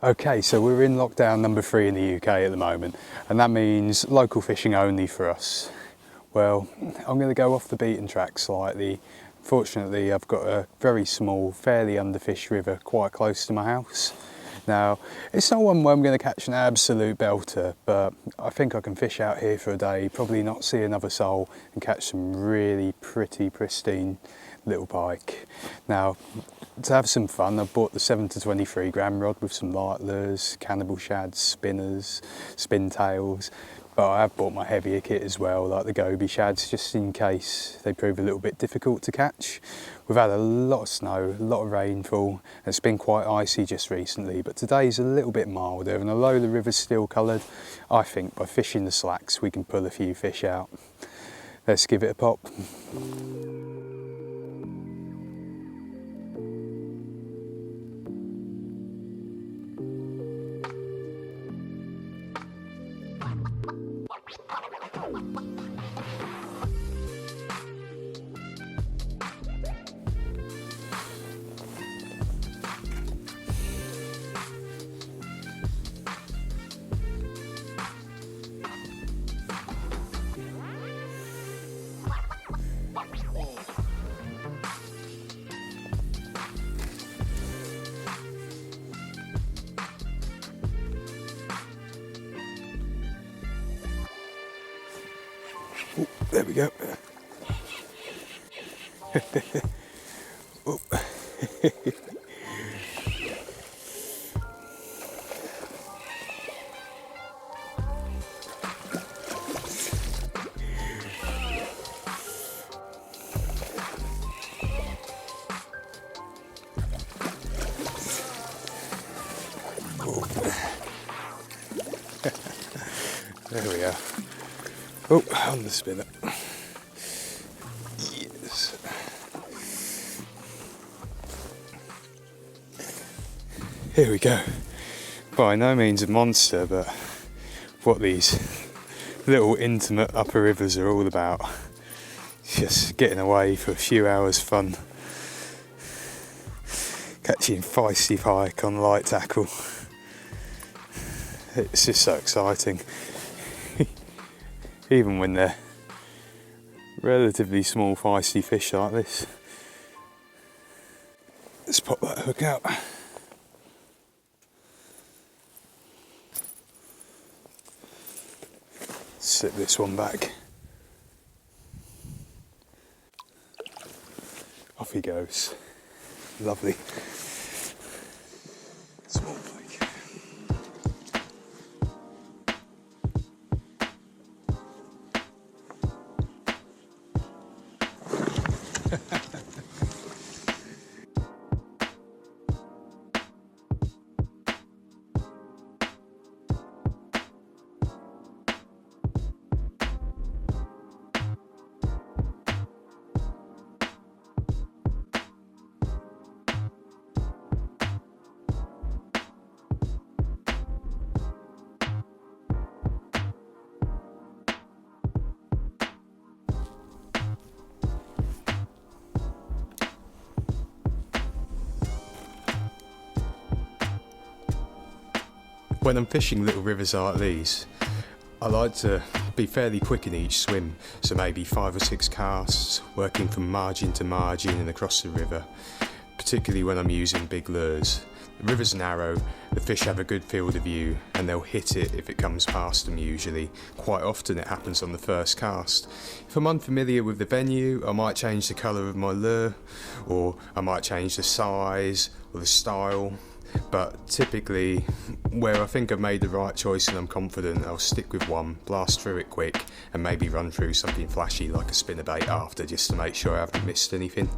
Okay, so we're in lockdown number 3 in the UK at the moment, and that means local fishing only for us. Well, I'm going to go off the beaten track slightly. Fortunately, I've got a very small, fairly underfished river quite close to my house. Now, it's not one where I'm going to catch an absolute belter, but I think I can fish out here for a day, probably not see another soul, and catch some really pretty, pristine little pike. Now, to have some fun, I've bought the 7 to 23 gram rod with some light lures, cannibal shads, spinners, spin tails, but I have bought my heavier kit as well, like the goby shads, just in case they prove a little bit difficult to catch. We've had a lot of snow, a lot of rainfall, and it's been quite icy just recently, but today's a little bit milder, and although the river's still coloured, I think by fishing the slacks we can pull a few fish out. Let's give it a pop. Ooh, there we go. Oh. There we are. Oh, on the spinner. Yes. Here we go. By no means a monster, but what these little intimate upper rivers are all about. Just getting away for a few hours fun. Catching feisty pike on light tackle. It's just so exciting. Even when they're relatively small feisty fish like this. Let's pop that hook out. Slip this one back. Off he goes. Lovely. Small pike. When I'm fishing little rivers like these, I like to be fairly quick in each swim, so maybe 5 or 6 casts, working from margin to margin and across the river, particularly when I'm using big lures. The river's narrow, the fish have a good field of view, and they'll hit it if it comes past them usually. Quite often it happens on the first cast. If I'm unfamiliar with the venue, I might change the colour of my lure, or I might change the size or the style. But typically, where I think I've made the right choice and I'm confident, I'll stick with one, blast through it quick, and maybe run through something flashy like a spinnerbait after, just to make sure I haven't missed anything.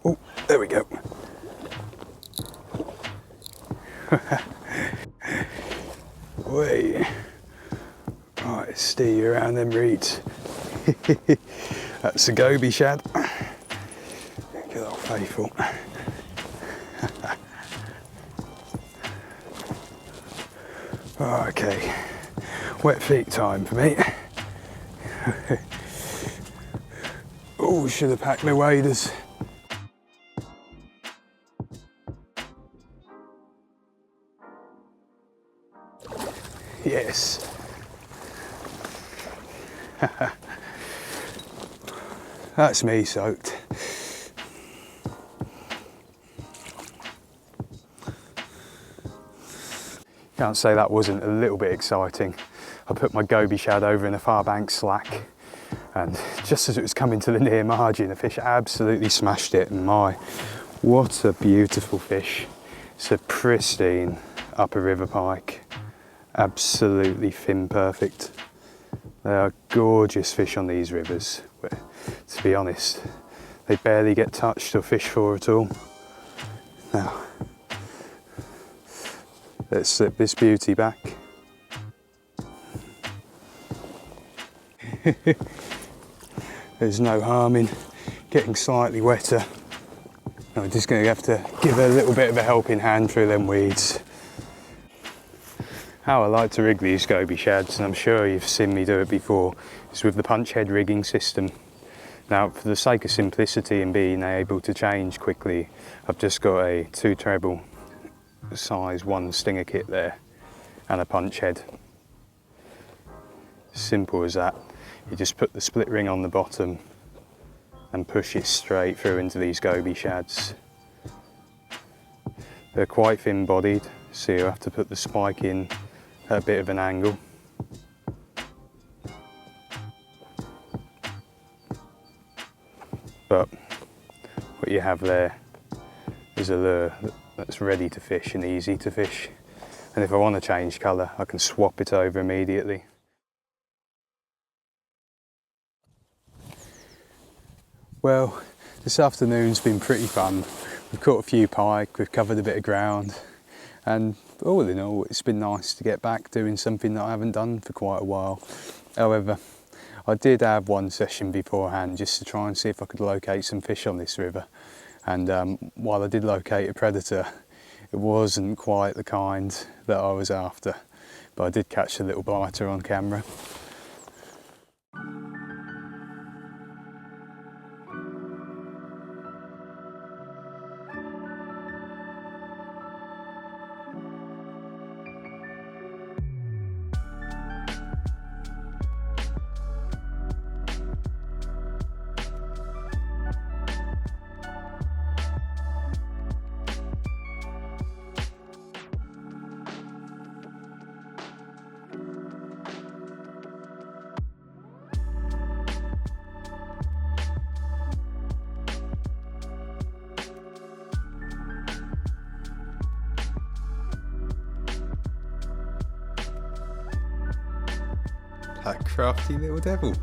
Oh, there we go. Wait. Right, steer you around them reeds. That's a goby shad. Good old faithful. Okay, wet feet time for me. Oh, should have packed my waders. Yes. That's me soaked. Can't say that wasn't a little bit exciting. I put my goby shad over in the far bank slack, and just as it was coming to the near margin, the fish absolutely smashed it, and my, what a beautiful fish. It's a pristine upper river pike. Absolutely fin perfect. They are gorgeous fish on these rivers, but to be honest, they barely get touched or fished for at all. Now, let's slip this beauty back. There's no harm in getting slightly wetter. I'm just going to have to give a little bit of a helping hand through them weeds. How I like to rig these goby shads, and I'm sure you've seen me do it before, is with the punch head rigging system. Now, for the sake of simplicity and being able to change quickly, I've just got a 2 treble size 1 stinger kit there and a punch head. Simple as that. You just put the split ring on the bottom and push it straight through into these goby shads. They're quite thin bodied, so you have to put the spike in at a bit of an angle. But what you have there is a lure that's ready to fish and easy to fish. And if I want to change colour, I can swap it over immediately. Well, this afternoon's been pretty fun. We've caught a few pike, we've covered a bit of ground, and all in all, it's been nice to get back doing something that I haven't done for quite a while. However, I did have one session beforehand just to try and see if I could locate some fish on this river. And while I did locate a predator, it wasn't quite the kind that I was after, but I did catch a little biter on camera. That crafty little devil.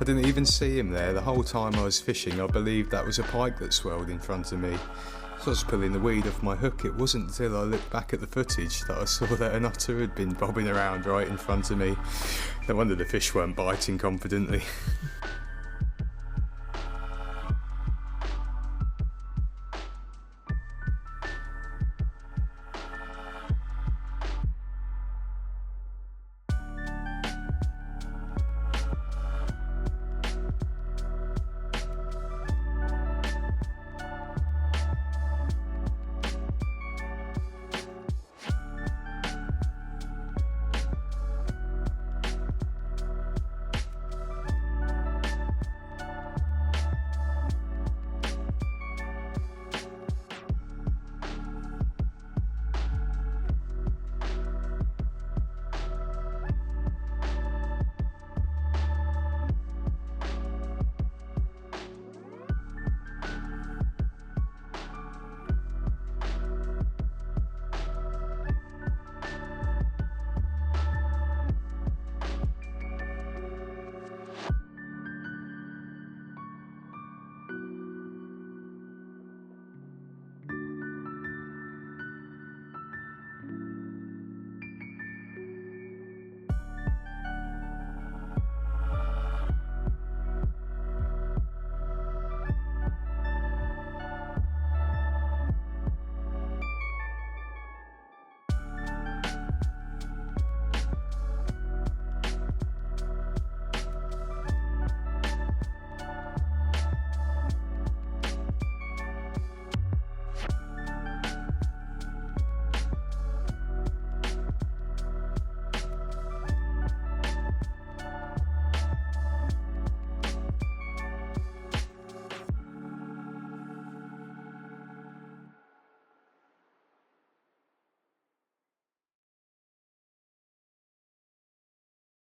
I didn't even see him there. The whole time I was fishing, I believed that was a pike that swelled in front of me. As I was pulling the weed off my hook, it wasn't until I looked back at the footage that I saw that an otter had been bobbing around right in front of me. No wonder the fish weren't biting confidently.